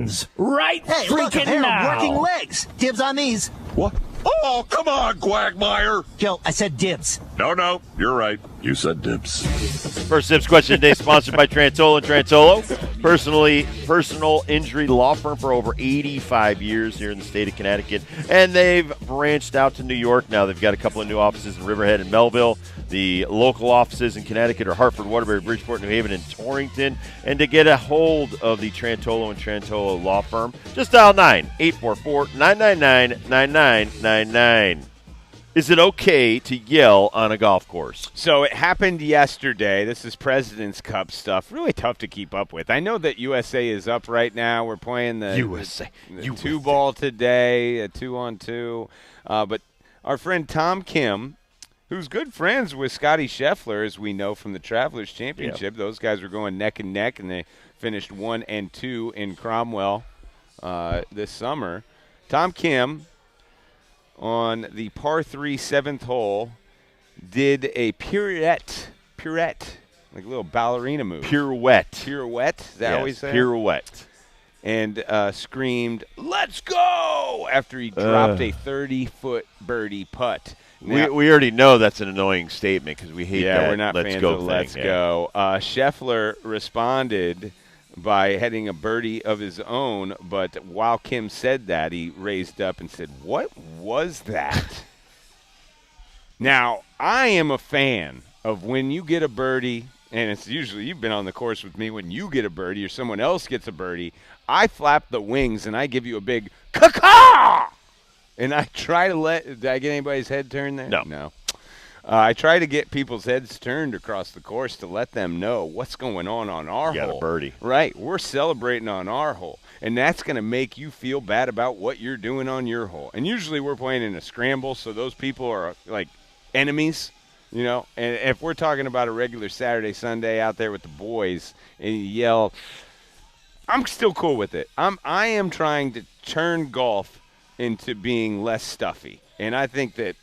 begins right Hey, look, a freaking pair now. of working legs. Dibs on these. What? Oh, come on, Quagmire. Joe, I said dibs. No, you're right. You said dibs. First Dibs question today sponsored by Trantola and Trantolo, personal injury law firm for over 85 years here in the state of Connecticut. And they've branched out to New York now. They've got a couple of new offices in Riverhead and Melville. The local offices in Connecticut are Hartford, Waterbury, Bridgeport, New Haven, and Torrington. And to get a hold of the Trantolo and Trantolo law firm, just dial 9-844-999-9999. Is it okay to yell on a golf course? So it happened yesterday. This is President's Cup stuff. Really tough to keep up with. I know that USA is up right now. We're playing the USA. The two-ball today, a 2-on-2. But our friend Tom Kim, who's good friends with Scotty Scheffler, as we know from the Travelers Championship. Yep. Those guys were going neck and neck, and they finished 1 and 2 in Cromwell this summer. Tom Kim, on the par 3 7th hole, did a pirouette, like a little ballerina move. Pirouette. Is that how we say it? Pirouette. And screamed, "Let's go!" after he dropped a 30-foot birdie putt. Now, we already know that's an annoying statement because we hate that. Yeah, we're not let's fans go of thing. Let's Go. Scheffler responded by heading a birdie of his own, but while Kim said that, he raised up and said, "What was that?" Now, I am a fan of when you get a birdie, and it's usually, you've been on the course with me, when you get a birdie or someone else gets a birdie, I flap the wings and I give you a big caw. And I try to did I get anybody's head turned there? No. I try to get people's heads turned across the course to let them know what's going on our hole. You got a birdie. Right. We're celebrating on our hole. And that's going to make you feel bad about what you're doing on your hole. And usually we're playing in a scramble, so those people are like enemies, you know. And if we're talking about a regular Saturday, Sunday out there with the boys and you yell, I'm still cool with it. I am trying to turn golf into being less stuffy. And I think that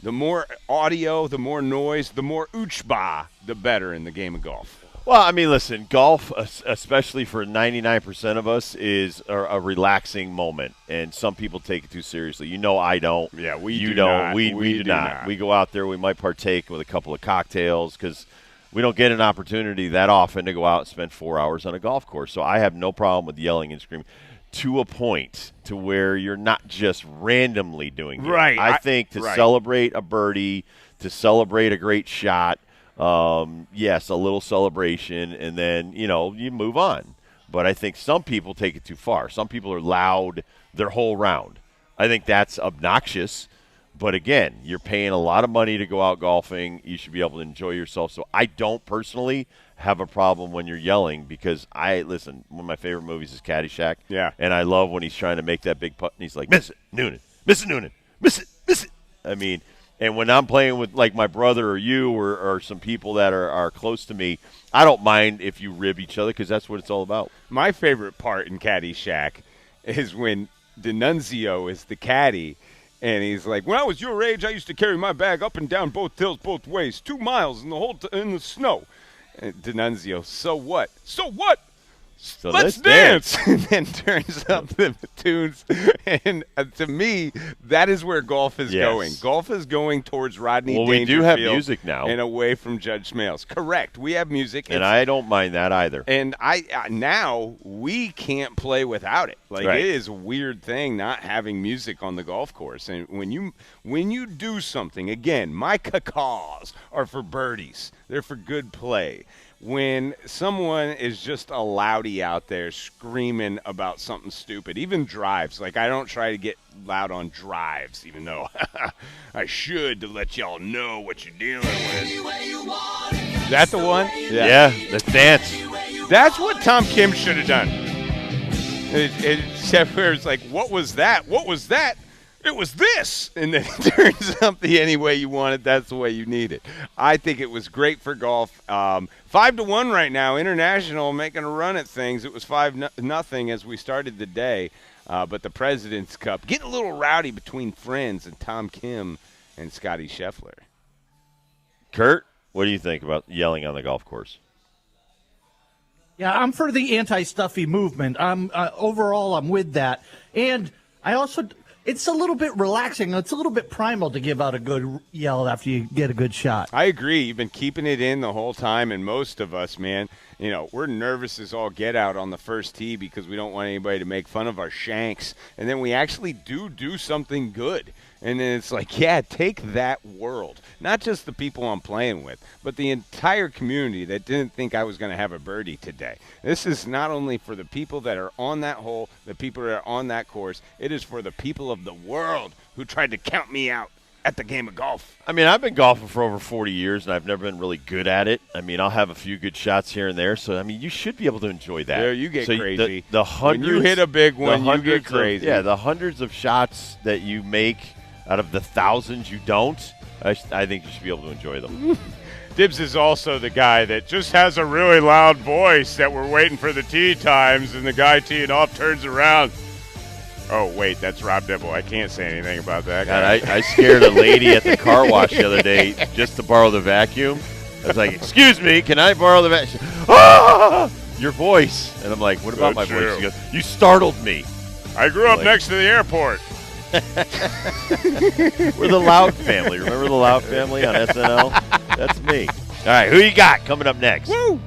the more audio, the more noise, the more oochba, the better in the game of golf. Well, I mean, listen, golf, especially for 99% of us, is a relaxing moment, and some people take it too seriously. You know I don't. Yeah, We do not. We go out there, we might partake with a couple of cocktails because we don't get an opportunity that often to go out and spend 4 hours on a golf course. So I have no problem with yelling and screaming to a point to where you're not just randomly doing it. Right. I think to celebrate a birdie, to celebrate a great shot, yes, a little celebration, and then, you know, you move on. But I think some people take it too far. Some people are loud their whole round. I think that's obnoxious. But, again, you're paying a lot of money to go out golfing. You should be able to enjoy yourself. So I don't personally have a problem when you're yelling because listen, one of my favorite movies is Caddyshack. Yeah. And I love when he's trying to make that big putt and he's like, miss it, Noonan, miss it, Noonan, miss it, miss it. I mean, and when I'm playing with like my brother or you or some people that are close to me, I don't mind if you rib each other because that's what it's all about. My favorite part in Caddyshack is when D'Annunzio is the caddy. And he's like, when I was your age, I used to carry my bag up and down both hills both ways, 2 miles in the snow. And D'Annunzio, so what? So what? So let's dance. And then turns up the tunes. And to me, that is where golf is going. Golf is going towards Rodney Dangerfield. Well, we do have music now. And away from Judge Smales. Correct. We have music. And I don't mind that either. And now we can't play without it. Like, It is a weird thing not having music on the golf course. And when you do something, again, my cacaws are for birdies. They're for good play. When someone is just a loudy out there screaming about something stupid, even drives. Like, I don't try to get loud on drives, even though I should to let y'all know what you're dealing with. Is that the one? Yeah, let's dance. That's what Tom Kim should have done. Except where it's like, what was that? What was that? It was this. And then it turns up the any way you want it, that's the way you need it. I think it was great for golf. 5-1 right now. International making a run at things. It was 5-0 as we started the day. But the President's Cup getting a little rowdy between friends and Tom Kim and Scotty Scheffler. Kurt, what do you think about yelling on the golf course? Yeah, I'm for the anti-stuffy movement. Overall, I'm with that. And I also, it's a little bit relaxing. It's a little bit primal to give out a good yell after you get a good shot. I agree. You've been keeping it in the whole time, and most of us, man, we're nervous as all get out on the first tee because we don't want anybody to make fun of our shanks. And then we actually do something good. And then it's like, yeah, take that world. Not just the people I'm playing with, but the entire community that didn't think I was going to have a birdie today. This is not only for the people that are on that hole, the people that are on that course. It is for the people of the world who tried to count me out at the game of golf. I mean, I've been golfing for over 40 years, and I've never been really good at it. I mean, I'll have a few good shots here and there. So, I mean, you should be able to enjoy that. Yeah, you get crazy. The hundreds, when you hit a big one, you get crazy. The hundreds of shots that you make out of the thousands you don't, I think you should be able to enjoy them. Dibbs is also the guy that just has a really loud voice that we're waiting for the tee times, and the guy teeing off turns around. Oh, wait, that's Rob Dibble. I can't say anything about that guy. God, I scared a lady at the car wash the other day just to borrow the vacuum. I was like, excuse me, can I borrow the vacuum? Ah! Your voice. And I'm like, what about my voice? She goes, you startled me. I grew up next to the airport. We're the Loud family. Remember the Loud family on SNL? That's me. All right, who you got coming up next? Woo!